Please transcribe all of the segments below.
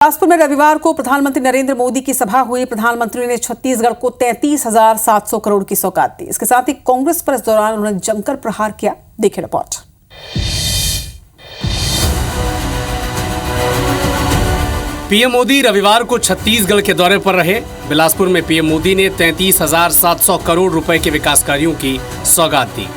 बिलासपुर में रविवार को प्रधानमंत्री नरेंद्र मोदी की सभा हुई। प्रधानमंत्री ने छत्तीसगढ़ को 33,700 करोड़ की सौगात दी। इसके साथ ही कांग्रेस पर इस दौरान उन्होंने जमकर प्रहार किया। देखिए रिपोर्ट। पीएम मोदी रविवार को छत्तीसगढ़ के दौरे पर रहे। बिलासपुर में पीएम मोदी ने 33,700 करोड़ रुपए के विकास कार्यों की सौगात दी।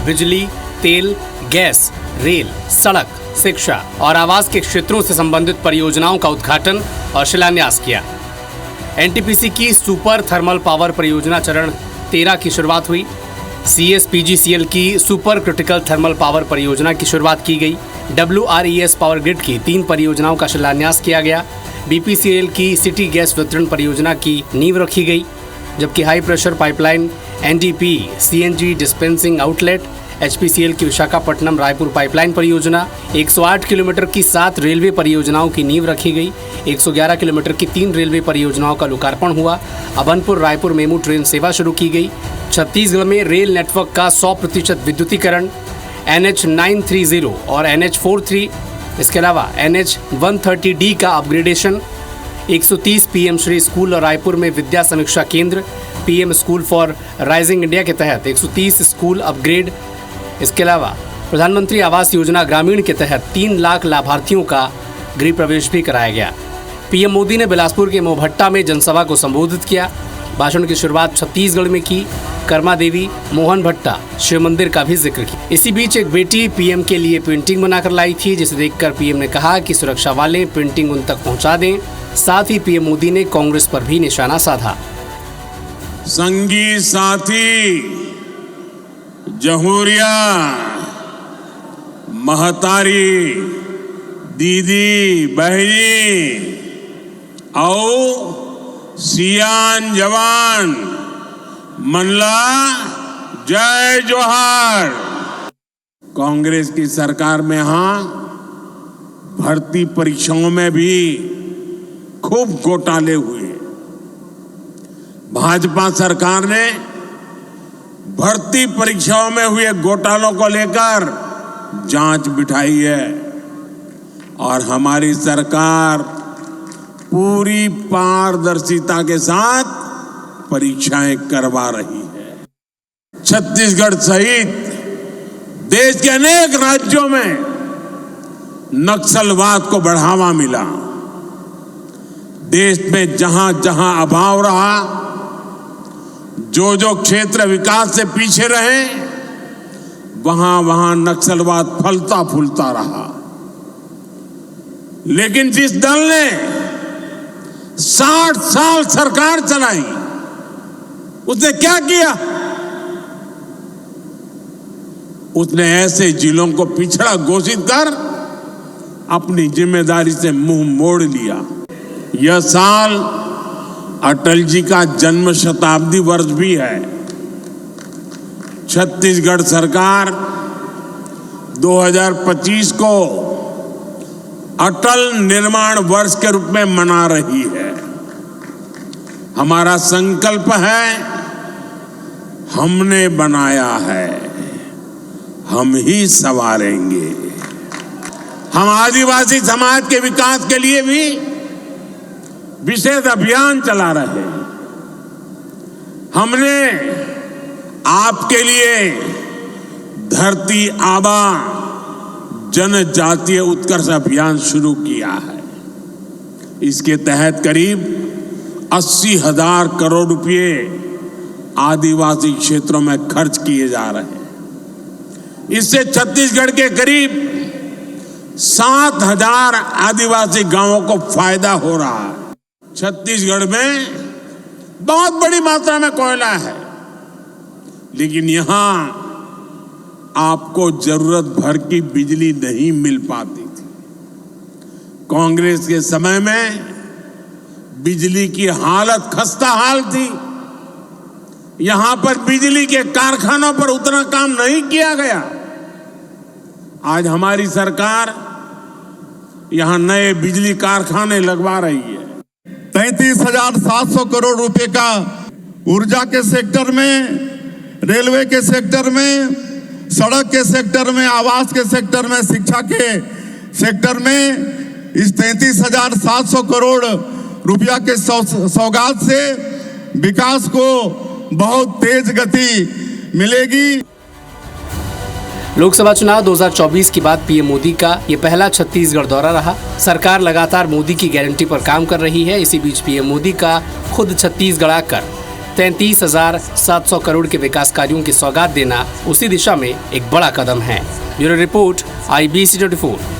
बिजली, तेल, गैस, रेल, सड़क, शिक्षा और आवास के क्षेत्रों से संबंधित परियोजनाओं का उद्घाटन और शिलान्यास किया। एनटीपीसी की सुपर थर्मल पावर परियोजना चरण 13 की शुरुआत हुई। CSPGCL की सुपर क्रिटिकल थर्मल पावर परियोजना की शुरुआत की गई। WRES पावर ग्रिड की 3 परियोजनाओं का शिलान्यास किया गया। BPCL की सिटी गैस वितरण परियोजना की नींव रखी गई, जबकि high pressure pipeline, NDP CNG dispensing outlet, HPCL की विशाखापट्टनम रायपुर पाइपलाइन परियोजना, 108 किलोमीटर की 7 रेलवे परियोजनाओं की नींव रखी गई। 111 किलोमीटर की 3 रेलवे परियोजनाओं का लोकार्पण हुआ। अभनपुर रायपुर मेमू ट्रेन सेवा शुरू की गई। छत्तीसगढ़ में रेल नेटवर्क का 100% विद्युतीकरण, NH 930 और NH 43, इसके अलावा NH 130D का अपग्रेडेशन, 130 PM श्री स्कूल और रायपुर में विद्या समीक्षा केंद्र, PM school for rising India के तहत 130 स्कूल अपग्रेड। इसके अलावा प्रधानमंत्री आवास योजना ग्रामीण के तहत 3 लाख लाभार्थियों का गृह प्रवेश भी कराया गया। पीएम मोदी ने बिलासपुर के मोहभट्टा में जनसभा को संबोधित किया। भाषण की शुरुआत छत्तीसगढ़ में की। कर्मा देवी मोहन भट्टा शिव मंदिर का भी जिक्र किया। इसी बीच एक बेटी पीएम के लिए पेंटिंग बनाकर लाई थी, जिसे देखकर पीएम ने कहा कि सुरक्षा वाले पेंटिंग उन तक पहुंचा दें। साथ ही पीएम मोदी ने कांग्रेस पर भी निशाना साधा। संगी साथी, जहूरिया, महतारी, दीदी, बहनी और सियान जवान, मनला जय जोहार। कांग्रेस की सरकार में भर्ती परीक्षाओं में भी खूब घोटाले हुए। भाजपा सरकार ने भर्ती परीक्षाओं में हुए घोटालों को लेकर जांच बिठाई है और हमारी सरकार पूरी पारदर्शिता के साथ परीक्षाएं करवा रही है। छत्तीसगढ़ सहित देश के अनेक राज्यों में नक्सलवाद को बढ़ावा मिला। देश में जहां जहां अभाव रहा, जो क्षेत्र विकास से पीछे रहे, वहां वहां नक्सलवाद फलता फूलता रहा। लेकिन जिस दल ने 60 साल सरकार चलाई, उसने क्या किया? उसने ऐसे जिलों को पिछड़ा घोषित कर अपनी जिम्मेदारी से मुंह मोड़ लिया। यह साल अटल जी का जन्म शताब्दी वर्ष भी है। छत्तीसगढ़ सरकार 2025 को अटल निर्माण वर्ष के रूप में मना रही है। हमारा संकल्प है, हमने बनाया है, हम ही संवारेंगे। हम आदिवासी समाज के विकास के लिए भी विशेष अभियान चला रहे हैं। हमने आपके लिए धरती आबा जनजातीय उत्कर्ष अभियान शुरू किया है। इसके तहत करीब 80,000 करोड़ रुपए आदिवासी क्षेत्रों में खर्च किए जा रहे हैं। इससे छत्तीसगढ़ के करीब 7,000 आदिवासी गांवों को फायदा हो रहा है। छत्तीसगढ़ में बहुत बड़ी मात्रा में कोयला है, लेकिन यहां आपको जरूरत भर की बिजली नहीं मिल पाती थी। कांग्रेस के समय में बिजली की हालत खस्ता हाल थी। यहां पर बिजली के कारखानों पर उतना काम नहीं किया गया। आज हमारी सरकार यहां नए बिजली कारखाने लगवा रही है। 33,700 करोड़ रुपए का ऊर्जा के सेक्टर में, रेलवे के सेक्टर में, सड़क के सेक्टर में, आवास के सेक्टर में, शिक्षा के सेक्टर में इस 33,700 करोड़ रुपया के सौगात से विकास को बहुत तेज गति मिलेगी। लोकसभा चुनाव 2024 के बाद पीएम मोदी का ये पहला छत्तीसगढ़ दौरा रहा। सरकार लगातार मोदी की गारंटी पर काम कर रही है। इसी बीच पीएम मोदी का खुद छत्तीसगढ़ आकर 33,700 करोड़ के विकास कार्यों की सौगात देना उसी दिशा में एक बड़ा कदम है। Bureau report IBC 24।